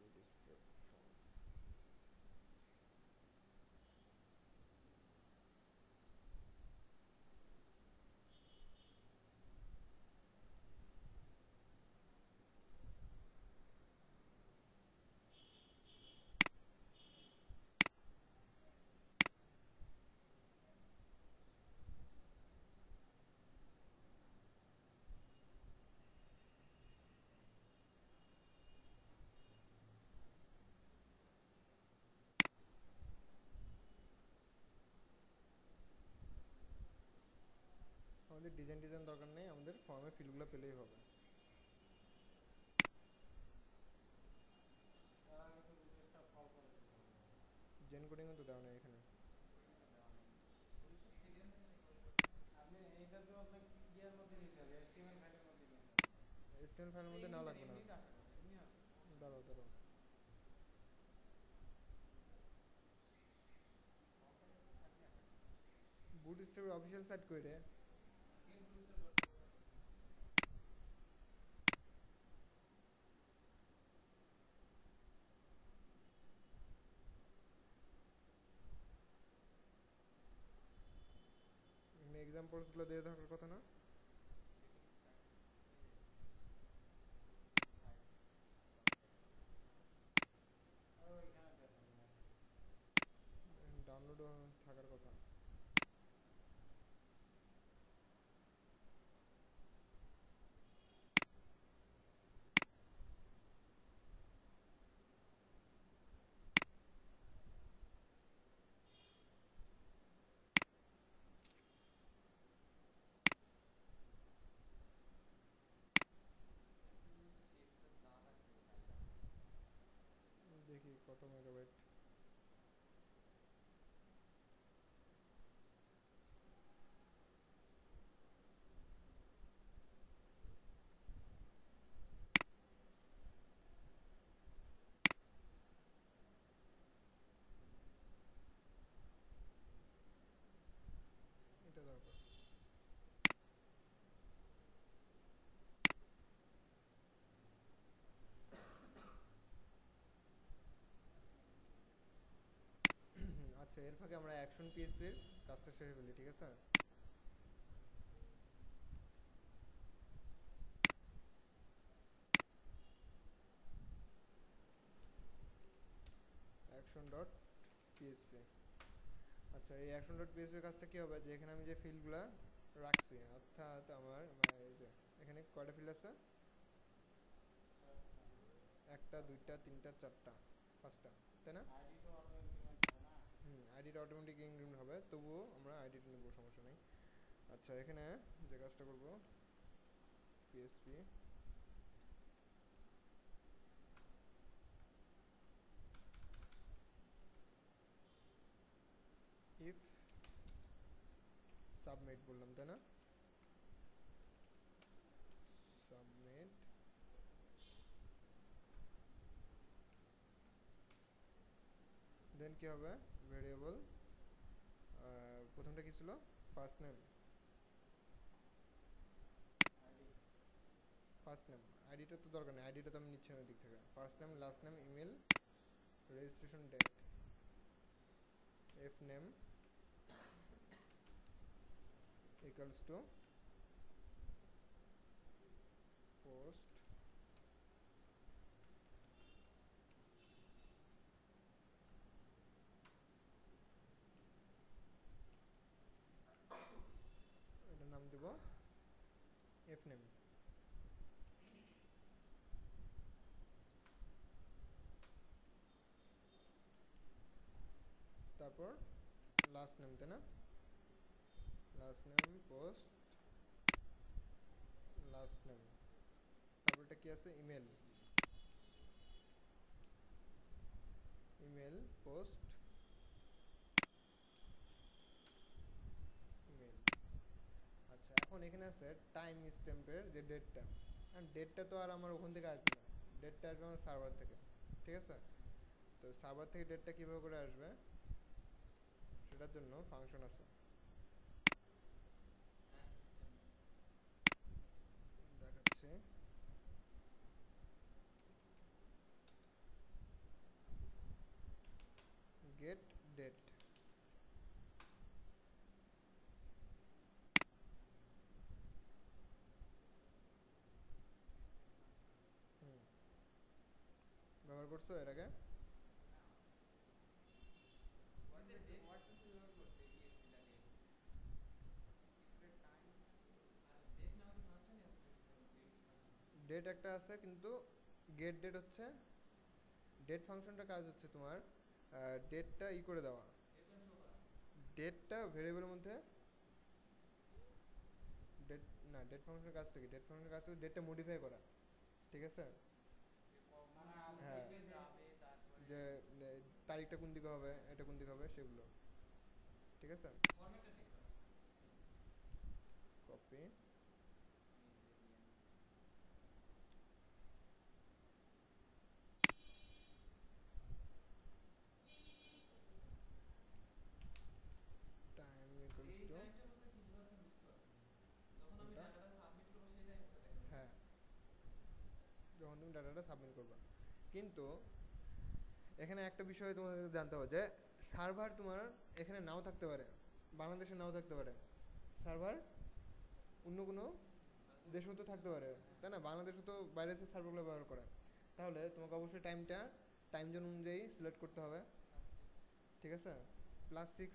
বুটস্ট্র্যাপ ফর্ম, আমাদের ডিজাইন দরকার নেই, আমাদের ফর্মে ফিল্ডগুলো পেলেই হবে। তার আগে তো বুটস্ট্র্যাপ কল করে দিতে হবে। জেন কোডিংও তো দেওয়া নেই এখানে। আপনি এইটা তো আপনাকে ইয়ার মধ্যে নিতে হবে, HTML ফাইলের মধ্যে নিতে হবে। HTML ফাইলের মধ্যে নাও লাগবে না। এমনিতে আসে না, এমনি হবে। দাঁড়াও দাঁড়াও, বুটস্ট্র্যাপের অফিসিয়াল সাইট কই রে? এখানে এক্সাম্পলসগুলো দিয়ে থাকার কথা না? ওইখানে দেখেন না। ডাউনলোডও থাকার কথা। দেখি কত মেগাবাইট। এটা দরকার। আচ্ছা, এর ফাঁকে আমরা অ্যাকশন পিএসপির কাজটা সেরে ফেলি, ঠিক আছে। Action dot PSP. আচ্ছা, এই অ্যাকশন ডট পিএসপি কাজটা কি হবে, যে এখানে আমি যে ফিল্ডগুলো রাখছি, অর্থাৎ আমার এই যে এখানে কয়টা ফিল্ড আছে? একটা, দুইটা, তিনটা, চারটা, পাঁচটা, তাই না? আইডি তো অটো ইনক্রিমেন্ট হয় না। আইডিটা অটোমেটিক ইনক্রিমেন্ট হবে, তবুও আমরা আইডিটা নেব, সমস্যা নেই। আচ্ছা, এখানে যে কাজটা করব, পিএসপি ইফ সাবমিট বললাম, তাই না? সাবমিট, দেন কি হবে, ভেরিয়েবল প্রথমটা কি ছিল, first name. ID first name, আইডিটা তো দরকার নেই, আইডিটা তো আমি নিচ্ছি না ওই দিক থেকে। First name, last name, email, registration date, F name equals to post এটার নাম দেব এফ নেম। তারপর লাস্ট নেম, তাই না? Last name post last name, তারপর এটা কি আছে, ইমেল। Email post email. আচ্ছা, এখন এখানে আছে টাইম স্ট্যাম্পের যে ডেটটা, কারণ ডেটটা তো আর আমার ওখান থেকে আসবে না, ডেটটা আসবে আমার সার্ভার থেকে, ঠিক আছে? তো সার্ভার থেকে ডেটটা কীভাবে করে আসবে সেটার জন্য ফাংশন আছে, দেখাচ্ছি। গেট ডেট, হুম, ব্যবহার করছো এটাকে? What is date? what is your করছে PSP টা date display time আর date নামে তো ফাংশনই আছে date ফাংশন। ডেট একটা আছে, কিন্তু গেট ডেট হচ্ছে, ডেট ফাংশনটার কাজ হচ্ছে তোমার ডেটটা ই করে দেওয়া, date মান শো করা। ডেটটা ভেরিয়েবলের মধ্যে, ডেট না, ডেট ফাংশনের কাজটা কি, ডেট ফাংশনের কাজ হচ্ছে ডেটটা মডিফাই করা, ঠিক আছে? যে কখন হ্যাঁ, আসবে যাবে তারপরে যে তারিখটা কোন দিকে হবে, এটা কোন দিকে হবে সেগুলো, ঠিক আছে? ফরম্যাটটা ঠিক করা। কপি, টাইম ইকুয়ালস এই টু, টাইমটা বলতে কি বোঝাচ্ছেন বুঝতে পারছেন? যখন আমি কোনটা? ডাটাটা সাবমিট করব সেই টাইমটা দেখাবো। হ্যাঁ, যখন তুমি ডাটাটা সাবমিট করবা। কিন্তু এখানে একটা বিষয় তোমাদের জানতে হবে যে সার্ভার তোমার এখানে নাও থাকতে পারে, বাংলাদেশে নাও থাকতে পারে, সার্ভার অন্য কোনো দেশেও তো থাকতে পারে, তাই না? বাংলাদেশও তো বাইরে থেকে সার্ভারগুলো ব্যবহার করে, তাহলে তোমাকে অবশ্যই টাইমটা টাইম জোন অনুযায়ী সিলেক্ট করতে হবে, ঠিক আছে? +6,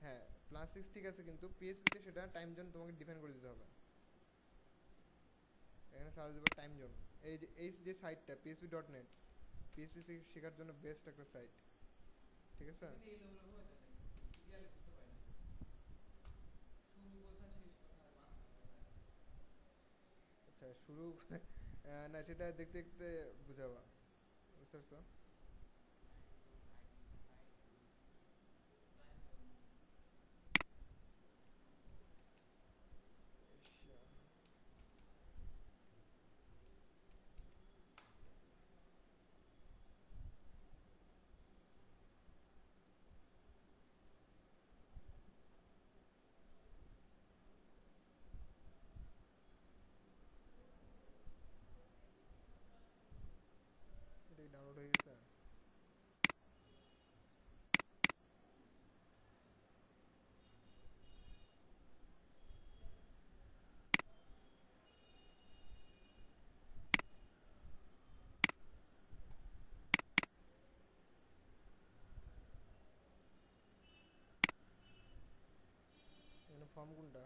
হ্যাঁ +6 ঠিক আছে, কিন্তু পিএসপিতে সেটা টাইম জোন তোমাকে ডিফাইন করে দিতে হবে। এখানে সার্চ দেবে টাইম জোন, এই যে সাইটটা PHP.net, পিএসপি শেখার জন্য বেস্ট একটা সাইট, ঠিক আছে? এখানে এই লেভেলের ভাবে দেয় নাকি? সিরিয়ালে বুঝতে পারি না। শুরু কোথায় শেষ কোথায় মাঝখান কোথায়? আচ্ছা, শুরু না, সেটা দেখতে দেখতে বুঝাবা, বুঝতে পারছো? Time zone. এটা ডাউনলোড হয়ে গেছে? এখানে ফর্ম কোনটা?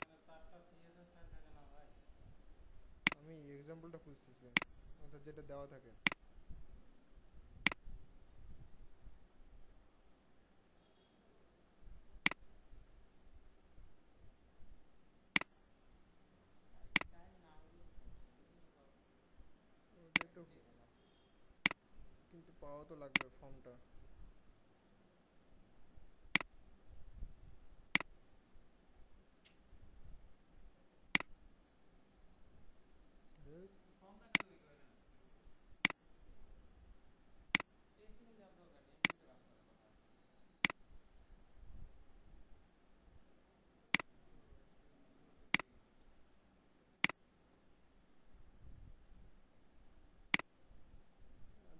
মানে চারটা সিএসএস ফাইল থাকে না ভাই? আমি এক্সাম্পলটা খুঁজতেছি, অর্থাৎ যেটা দেওয়া থাকে। টাইম না হলেও তো সমস্যা নেই, কিন্তু তো ওটাই তো, একটাই হলো। কিন্তু পাওয়া তো লাগবে ফর্মটা। ফর্মটা কে তৈরি করে নেন? টেস্ট নিয়ে যাওয়ার দরকার নেই, এমনিতে কাজ করার কথা।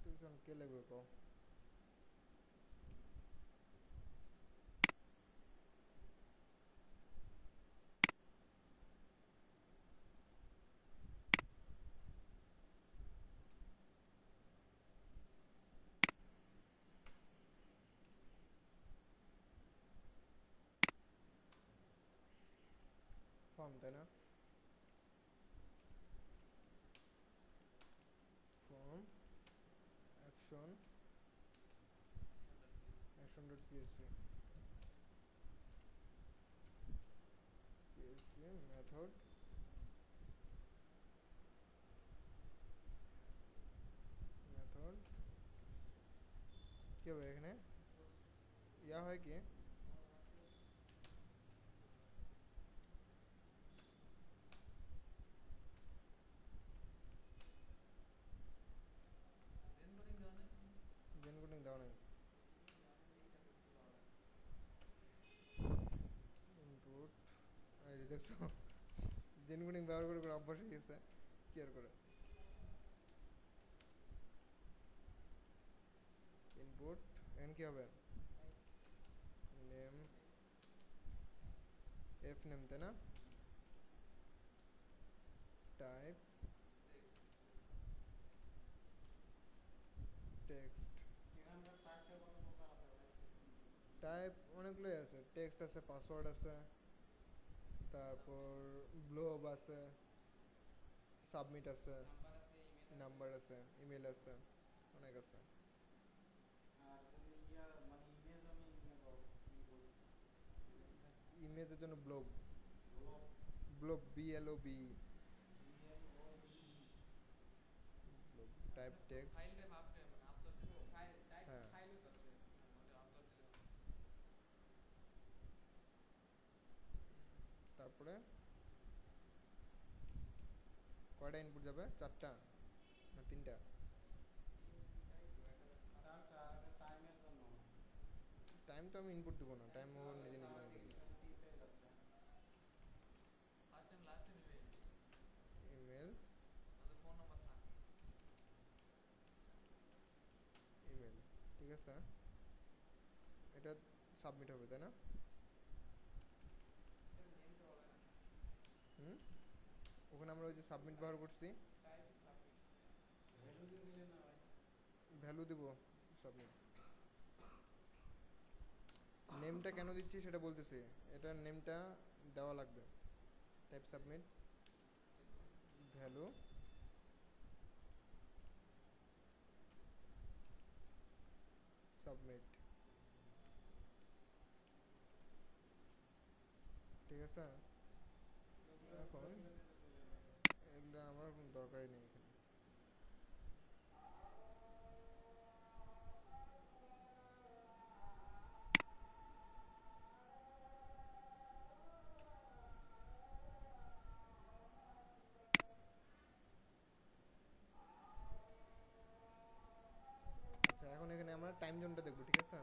তুই কে লাগবে কও? ফর্ম, তাই না? Form, action, action dot PHP. system.php method method কি হবে এখানে ইয়া হয় কি জেন কোডিং জেন কোডিং দেওয়া নেই দেওয়া নাই এইটা দেখতে পাওয়া যায় ইনপুট এই যে দেখছো জেন কোডিং ব্যবহার করে করে অভ্যাস হয়ে গেছে কি আর করে ইনপুট এখানে কি হবে নেম এফ নেম তাই না টাইপ টেক্সট এখানকার টাইপটা কত প্রকার আছে ভাই? টাইপ অনেকগুলোই আছে টেক্সট আছে পাসওয়ার্ড আছে তারপর ব্লব আছে সাবমিট আছে নাম্বার আছে, ইমেল নাম্বার আছে ইমেল আছে। আছে অনেক আছে আর যদি ইয়া মানে ইমেজ আমি নেব কি বলি? ইমেজের জন্য blob blog blob BLOB type text file type update মানে আপলোড দিলে ফাইল টাইপ হ্যাঁ। ফাইলও তো আছে। ওটা আপলোড দিলে তারপরে কয়টা ইনপুট যাবে চারটা না তিনটা চারটা একটা টাইমের জন্য টাইম তো আমি ইনপুট দেবো না টাইম ও নিজে নিজে input দিবে। এখানে তিনটাই যাচ্ছে। First time last time email email তাহলে ফোন নাম্বার থাক ইমেল ঠিক আছে এটা সাবমিট হবে তাই না এর নেমটা বলে না হুম ওখানে আমরা ওই যে সাবমিট ব্যবহার করছি টাইপ সাবমিট ভ্যালু দিয়ে দিলে না ভাই ভ্যালু দেব সাবমিট নেমটা কেন দিচ্ছি সেটা বলতেছি এটার নেমটা দেওয়া লাগবে টাইপ সাবমিট ভ্যালু সাবমিট ঠিক আছে এখন এগুলো আমার কোনো দরকারই নেই এখানে আচ্ছা এখন এখানে আমরা টাইম জোনটা দেখবো ঠিক আছে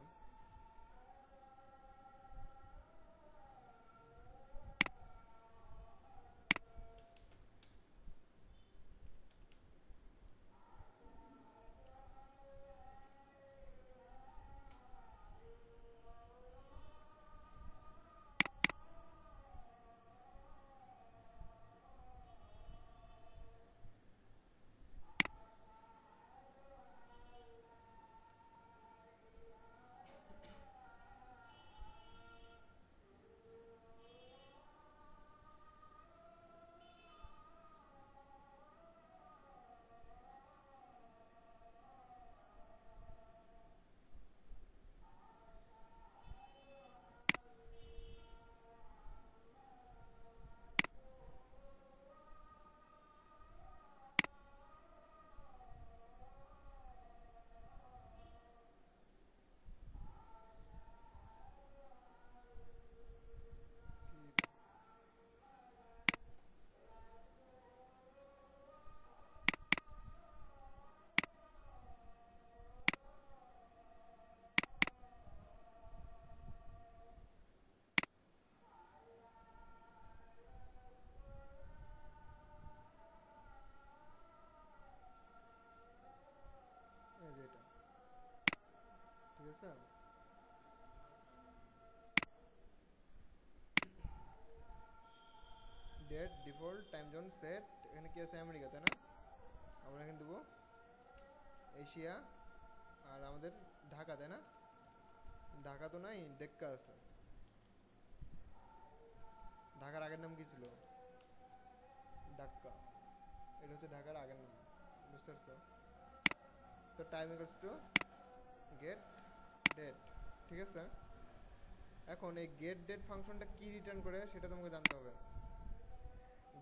এই যে এটা ঠিক আছে date default time zone set এখানে কি আছে আমেরিকা তাই না আমরা এখানে দেবো এশিয়া আর আমাদের ঢাকা তাই না ঢাকা তো নাই ডেক্কা আছে ঢাকার আগের নাম কি ছিল ডাক্কা এটা হচ্ছে ঢাকার আগের নাম বুঝতে পারছো তো time equals to get date ঠিক আছে? এখন এই গেট ডেট ফাংশনটা কি রিটার্ন করে সেটা তোমাকে জানতে হবে।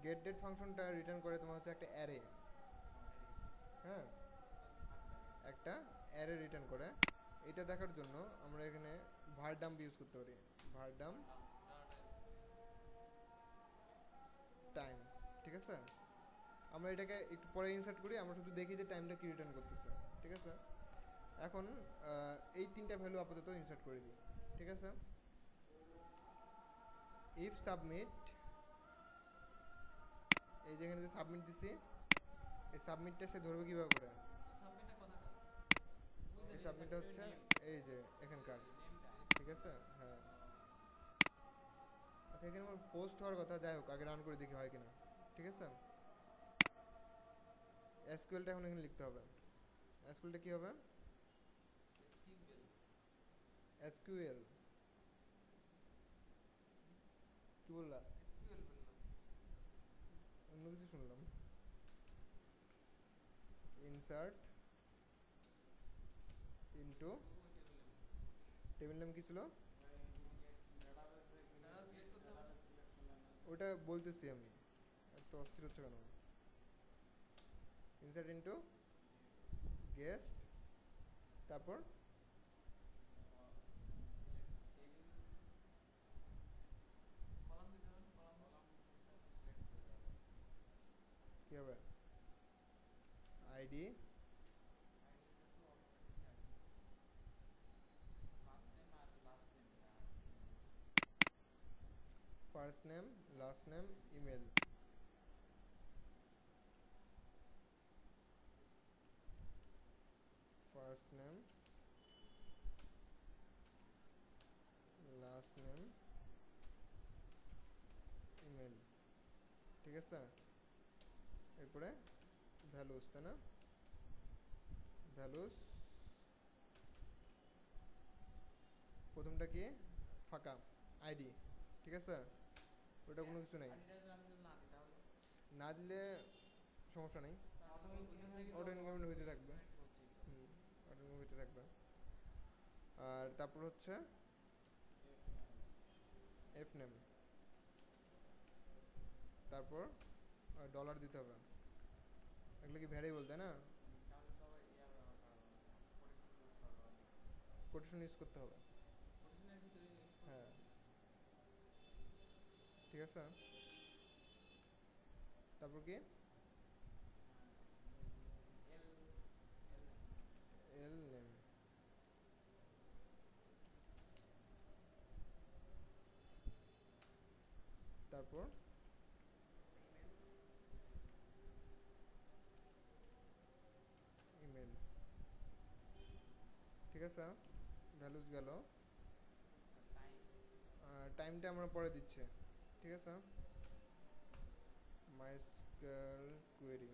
গেট ডেট ফাংশনটা রিটার্ন করে তোমার হচ্ছে একটা অ্যারে, হ্যাঁ, একটা অ্যারে রিটার্ন করে। এটা দেখার জন্য আমরা এখানে ভারডাম্প ইউজ করতে পারি, ভারডাম্প টাইম। ঠিক আছে, আমরা এটাকে একটু পরে ইনসার্ট করি, আমরা শুধু দেখি যে টাইমটা কি রিটার্ন করতেছে। ঠিক আছে, এখন এই তিনটা ভ্যালু আপাতত ইনসার্ট করে দিই। ঠিক আছে, ইফ সাবমিট, এই যেখানে যে সাবমিট দিছি, এই সাবমিটটা সে ধরবে কীভাবে করে? সাবমিটটা কথা এই সাবমিটটা হচ্ছে এই যে এখানকার। ঠিক আছে, হ্যাঁ। আচ্ছা, এখানে আমার পোস্ট হওয়ার কথা, যাই হোক আগে রান করে দেখি হয় কিনা। ঠিক আছে, এসকিউএলটা এখন এখানে লিখতে হবে। এসকিউএলটা কী হবে? এসকিউএল কি বললা? এসকিউএল বললাম। অন্য কিছু শুনলাম। ইনসার্ট ইনটু টেবিল নেম কি ছিল? ওটা বলতেছি আমি, এত অস্থির হচ্ছে কেন? ইনসার্ট ইনটু গেস্ট, তারপর কি হবে? ID, first name, last name, email. First name, last name, email. ঠিক আছে, এরপরে ভ্যালুস, তাই না? ভ্যালুস, প্রথমটা কি? ফাঁকা, আইডি। ঠিক আছে, ওটা কোনো কিছু নেই, না দিলে সমস্যা নেই, অটো ইনক্রিমেন্ট হইতে থাকবে। অটো হইতে থাকবে। আর তারপর হচ্ছে এফ নেম, তারপর ডলার দিতে হবে। এগুলো কি ভ্যারিয়েবল, তাই না? কোটেশন ইউজ করতে হবে, হ্যাঁ। ঠিক আছে, তারপর কি? এল নেম, তারপর ইমেল। ঠিক আছে, ভ্যালুস গেল। টাইমটা আমরা পরে দিচ্ছি। ঠিক আছে, মাইস্কুয়েল কোয়েরি,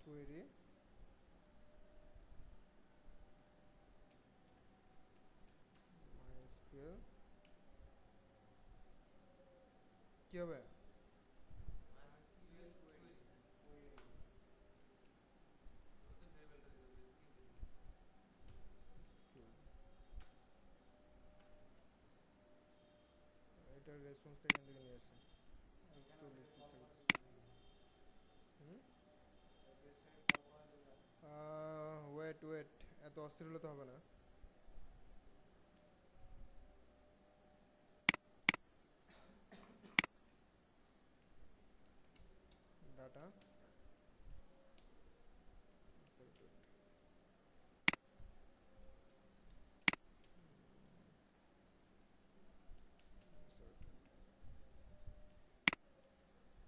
কোয়েরি মাইস্কুয়েল, কি হবে? এটার রেসপন্সটা এখান থেকে নিয়ে আসে, একটু লিখতে থাকছে। ওয়েট ওয়েট, এত অস্থির হলে তো হবে না। ডাটা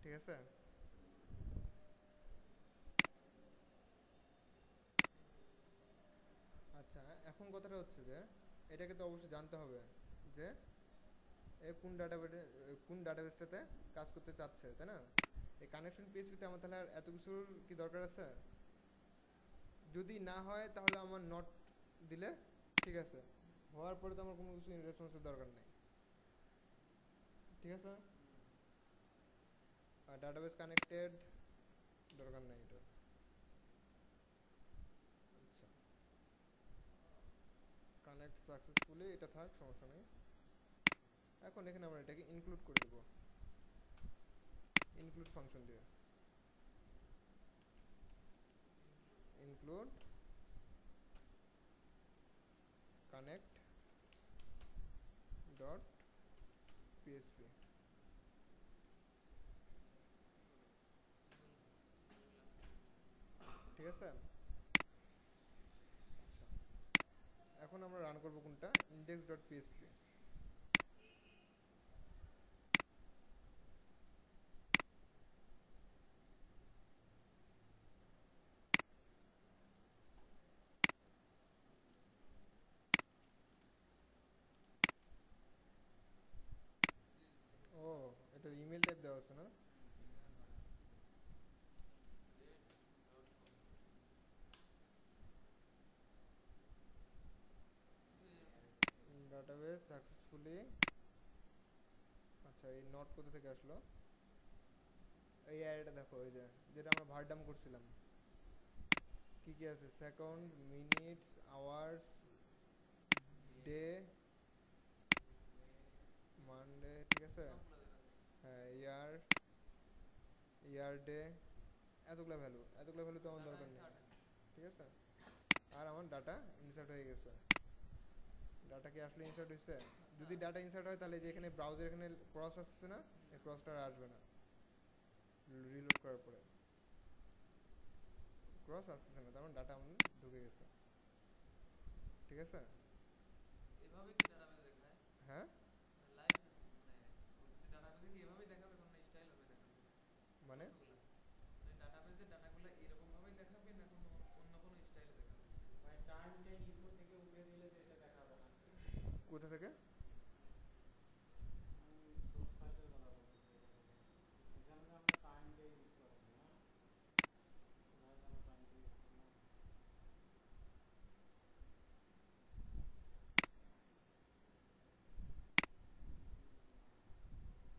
ঠিক আছে। আচ্ছা, এখন কথাটা হচ্ছে যে এটাকে তো অবশ্যই জানতে হবে যে এ কোন ডাটাবেসটাতে কাজ করতে চাচ্ছে, তাই না? এই কানেকশন পিএইচপিতে আমার তাহলে আর এত কিছুর কি দরকার আছে? যদি না হয় তাহলে আমার নট দিলে ঠিক আছে, হওয়ার পরে তো আমার কোনো কিছু রেসপন্সের দরকার নেই। ঠিক আছে, আর ডাটাবেস কানেক্টেড দরকার নেই এটা। কানেক্ট সাকসেসফুলি, এটা থাক, সমস্যা নেই। এখন এখানে আমরা এটাকে ইনক্লুড করে দেবো ইনক্লুড ফাংশন দিয়ে। Include connect dot PSP. ঠিক আছে, আচ্ছা এখন আমরা রান করবো কোনটা, ইন্ডেক্স ডট পিএসপি। ও, এটা ইমেল টাইপ দেওয়া আছে না? Database successfully. আচ্ছা, এই নট কোথা থেকে আসলো? এই অ্যারেটা দেখো, এই যে যেটা আমরা ভারডাম করছিলাম, কি কি আছে, second, minutes, hours, day, Monday, ঠিক আছে, হ্যাঁ, ইয়ার ডে, এতগুলো ভ্যালু তো আমার দরকার নেই। ঠিক আছে, আর আমার ডাটা ইনসার্ট হয়ে গেছে। ডাটা কি আসলে ইনসার্ট হয়েছে? যদি ডাটা ইনসার্ট হয় তাহলে যে এখানে ব্রাউজার এখানে ক্রস আসছে না, এই ক্রসটা আর আসবে না রিলোড করার পরে। ক্রস আসতেছে না, তার মানে ডাটা আমার ঢুকে গেছে। ঠিক আছে, এভাবে কি ডাটাবেসে দেখায়? হ্যাঁ, লাইভ মানে ডাটাবেসে কি এভাবেই দেখাবে, কোনো স্টাইল হবে দেখাবে? মানে ডাটাবেসে ডাটাগুলো এরকম ভাবেই দেখাবে না কোনো অন্য কোনো স্টাইলে দেখাবে? মানে টাইম টেন ইনপুট থেকে উঠে দিলে তো এটা দেখাবে না। কোথা থেকে? সোর্স ফাইলের কথা বলতেছি। এখানে তো আমরা টাইম ডে ইউজ করছি না, কোথায় আমরা টাইম ডে ইউজ করলাম?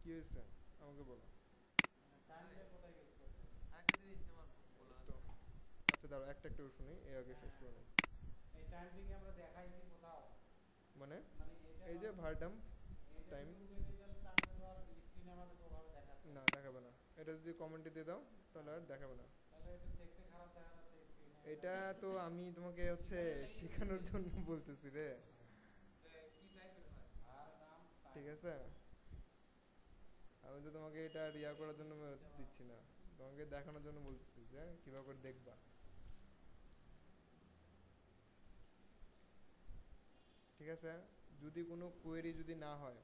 কি হয়েছে আমাকে বলো। টাইম ডে কোথায় ইউজ করছে? আরেকটা জিনিস আমার বলার তো আছে। আচ্ছা দাঁড়াও, একটা একটু শুনি, এর আগে শেষ করে নিই। এই টাইম ডে কি আমরা দেখাইছি কোথাও? মানে মানে এটা এই যে ভারডাম এটা টাইম, যদি উঠে দিই তাহলে টাইম তো আর স্ক্রিনে আমাদের ওভাবে দেখাচ্ছে না দেখাবে না। এটা যদি কমেন্টে দিয়ে দাও তাহলে আর দেখাবে না। তাহলে এটা দেখতে খারাপ দেখা যাচ্ছে স্ক্রিনে। এটা তো আমি তোমাকে হচ্ছে শেখানোর জন্য বলতেছি রে। কি টাইপের হয়? আর নাম ঠিক আছে, আমি তো তোমাকে এটা রিয়া করার জন্য দিচ্ছি না, তোমাকে দেখানোর জন্য বলতেছি যে কিভাবে করে দেখবা। ঠিক আছে, যদি কোনো কোয়েরি যদি না হয়,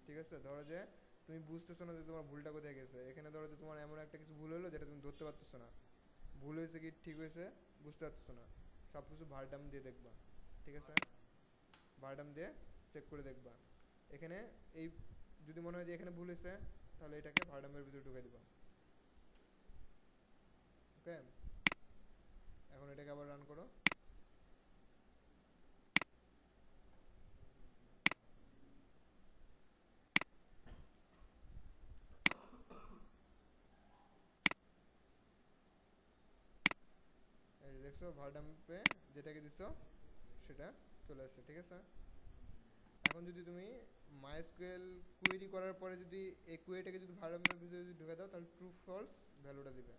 ঠিক আছে, ধরো যে তুমি বুঝতেছো না যে তোমার ভুলটা কোথায় গেছে, এখানে ধরো যে তোমার এমন একটা কিছু ভুল হলো যেটা তুমি ধরতে পারতেছো না, ভুল হয়েছে কি ঠিক হয়েছে বুঝতে পারতেছো না, সব কিছু ভারডাম দিয়ে দেখবা। ঠিক আছে, ভারডাম দিয়ে চেক করে দেখবা। এখানে এই যদি মনে হয় যে এখানে ভুল হয়েছে তাহলে এটাকে ভারডামের ভিতরে ঢুকে দিবা। ওকে, এখন এটাকে আবার রান করো। এই যে দেখছো ভারডাম্পে যেটাকে দিছো সেটা চলে আসছে। ঠিক আছে, এখন যদি তুমি মাইস্কুয়েল কোয়েরি করার পরে যদি এই কোয়েরিটাকে যদি ভারডাম্পের ভিতরে যদি ঢুকে দাও তাহলে ট্রু ফলস ভ্যালুটা দিবে,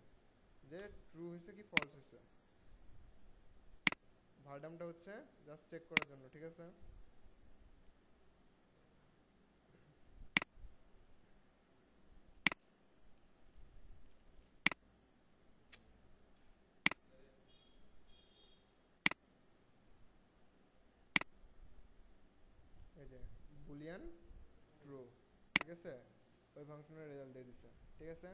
যে ট্রু হয়েছে কি ফলস হয়েছে। ভারডামটা হচ্ছে জাস্ট চেক করার জন্য। ঠিক আছে, এই যে বুলিয়ান ট্রু। ঠিক আছে, ওই ফাংশনের রেজাল্ট দিয়ে দিচ্ছে। ঠিক আছে,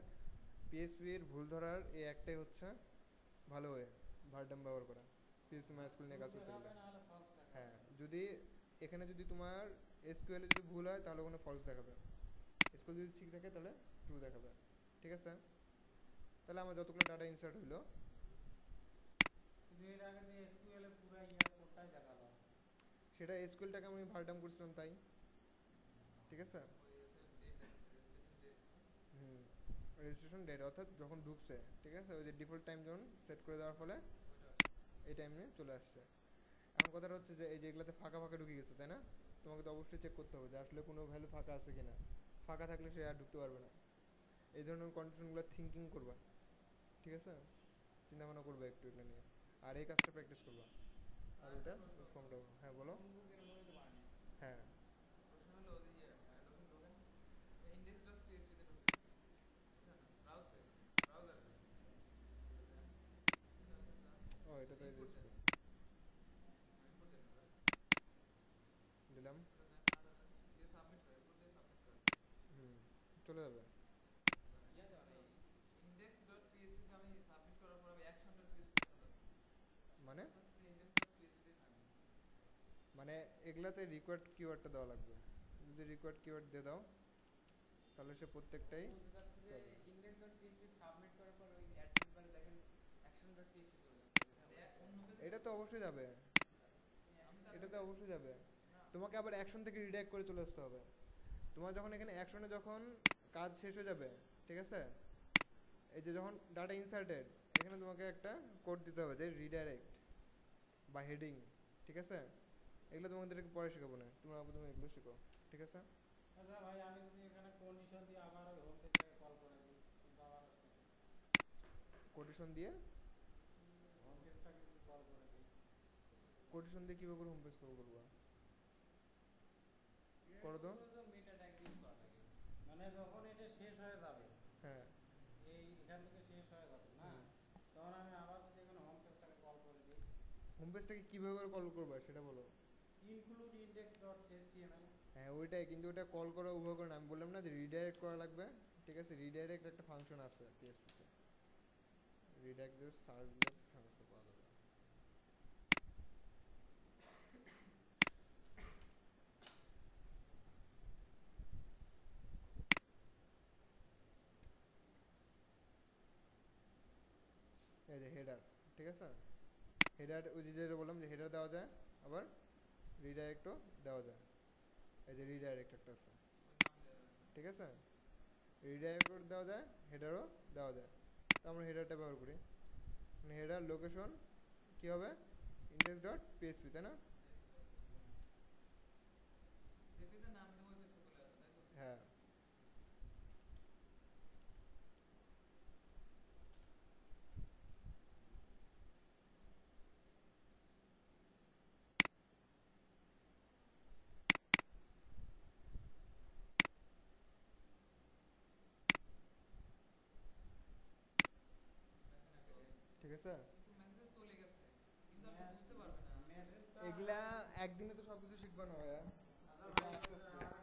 পিএসপির ভুল ধরার এই একটাই হচ্ছে ভালো হয়ে ভারডাম ব্যবহার করা পিএসপি মাইস্কুয়েল নিয়ে কাজ করতে গেলে। নাহলে ফলস দেখাবে। হ্যাঁ, যদি এখানে যদি তোমার এসকিউএলে যদি ভুল হয় তাহলে ওখানে ফলস দেখাবে, এসকিউএল যদি ঠিক থাকে তাহলে ট্রু দেখাবে। ঠিক আছে, তাহলে আমার যতগুলো ডাটা ইনসার্ট হইলো, কিন্তু এর আগে যে এসকিউএল এ পুরো ইয়ার কোডটাই দেখালো। সেটা এসকিউএলটাকে আমি ভারডাম করছিলাম তাই। ঠিক আছে, হুম, রেজিস্ট্রেশন ডেট অর্থাৎ যখন ঢুকছে, ঠিক আছে, ওই যে ডিফল্ট টাইম জোন সেট করে দেওয়ার ফলে এই টাইমে চলে আসছে। এখন কথাটা হচ্ছে যে এই যে এগুলাতে ফাঁকা ফাঁকা ঢুকে গেছে তাই না, তোমাকে তো অবশ্যই চেক করতে হবে যে আসলে কোনো ভ্যালু ফাঁকা আছে কিনা, ফাঁকা থাকলে সে আর ঢুকতে পারবে না। এই ধরনের কন্ডিশনগুলো থিঙ্কিং করবা, ঠিক আছে, চিন্তা ভাবনা করবে একটু এগুলো নিয়ে, আর এই কাজটা প্র্যাকটিস করবা। আর এটা ফর্মটা, হ্যাঁ বলো। কোনগুলোর মধ্যে তো বানাইছি। হ্যাঁ প্রশ্ন হলো ওই যে লোকেন ঢোকেন ইন্ডেক্স ডট পিএইচপি তে ঢুকেন, ব্রাউজারে ব্রাউজারে ও এটা তো এই ইনপুট যে দেন, ইনপুট দেন দিলাম, দিয়ে সাবমিট করে ইনপুট দিয়ে সাবমিট করে চলে যাবে। ইয়াতে মানে ইন্ডেক্স ডট পিএইচপি তে আমি সাবমিট করার পর আমি অ্যাকশন ডট পিএইচপি তে যাচ্ছি, মানে ইন্ডেক্স ডট পিএইচপি তে থাকবে। মানে এগুলাতে রিকোয়ার্ড কিওয়ার্ডটা দেওয়া লাগবে, যদি রিকোয়ার্ড কিওয়ার্ড দিয়ে দাও তাহলে সে প্রত্যেকটাই বলতে চাচ্ছি যে চলবে। index.php সাবমিট করার পর ওই অ্যাড্রেস বারে দেখেন action.php চলে যাচ্ছে। অন্য পেজে এটা তো অবশ্যই যাবে, আমি এটা তো অবশ্যই যাবে। তোমাকে আবার অ্যাকশন থেকে রিডাইরেক্ট করে চলে আসতে হবে। তোমার যখন এখানে অ্যাকশনে যখন কাজ শেষ হয়ে যাবে, ঠিক আছে, এই যে যখন ডাটা ইনসার্টেড, এখানে তোমাকে একটা কোড দিতে হবে যে রিডাইরেক্ট বা হেডিং, ঠিক আছে, এগুলো তোমাদেরকে পরে শেখাবো না, তোমরা প্রথমে এগুলো শেখো, ঠিক আছে। আচ্ছা ভাই আমি যদি এখানে কন্ডিশন দিয়ে আবার ওই হোম পেজটাকে কল করে দিই কিন্তু আবার আসতেছে, কোটেশন দিয়ে, হোম পেজটাকে যদি কল করে দিই, কোটেশন দিয়ে কীভাবে করে হোম পেজ কল করবো, করো তো। মেটা ট্যাগ ইউজ করা লাগে, মানে যখন এটা শেষ হয়ে যাবে, হ্যাঁ এই এখান থেকে শেষ হয়ে যাবে না, তখন আমি আবার যদি এখানে হোম পেজটাকে কল করে দিই, হোম পেজটাকে কীভাবে করে কল করবা সেটা বলো। include index.html, হ্যাঁ ওইটাই, কিন্তু ওটা কল করা উভয় করে না, আমি বললাম না যে রিডাইরেক্ট করা লাগবে, ঠিক আছে, রিডাইরেক্ট একটা ফাংশন আছে পিএসপিতে, রিডাইরেক্ট দিয়ে সার্চ দিলে ফাংশন পাওয়া যাবে। এই যে হেডার, ঠিক আছে, হেডার ওই যে যেটা বললাম যে হেডার দেওয়া যায়, আবার রিডাইরেক্টও দেওয়া যায়, এই যে রিডাইরেক্ট একটা আছে, ঠিক আছে, রিডাইরেক্টও দেওয়া যায়, হেডারও দেওয়া যায়, তো আমরা হেডারটা ব্যবহার করি, মানে হেডার লোকেশন কী হবে, ইন্ডেক্স ডট পিএসপি, তাই না, যে পেজের নাম দেবো ওই পেজটা চলে আসবে, তাই তো? হ্যাঁ ঠিক আছে। কিন্তু মেসেজ চলে গেছে, ইউজার তো বুঝতে পারবে না। মেসেজটা এগুলা একদিনে তো সব কিছু শিখবা না ভাইয়া, আচ্ছা এটা ভাই আস্তে আস্তে।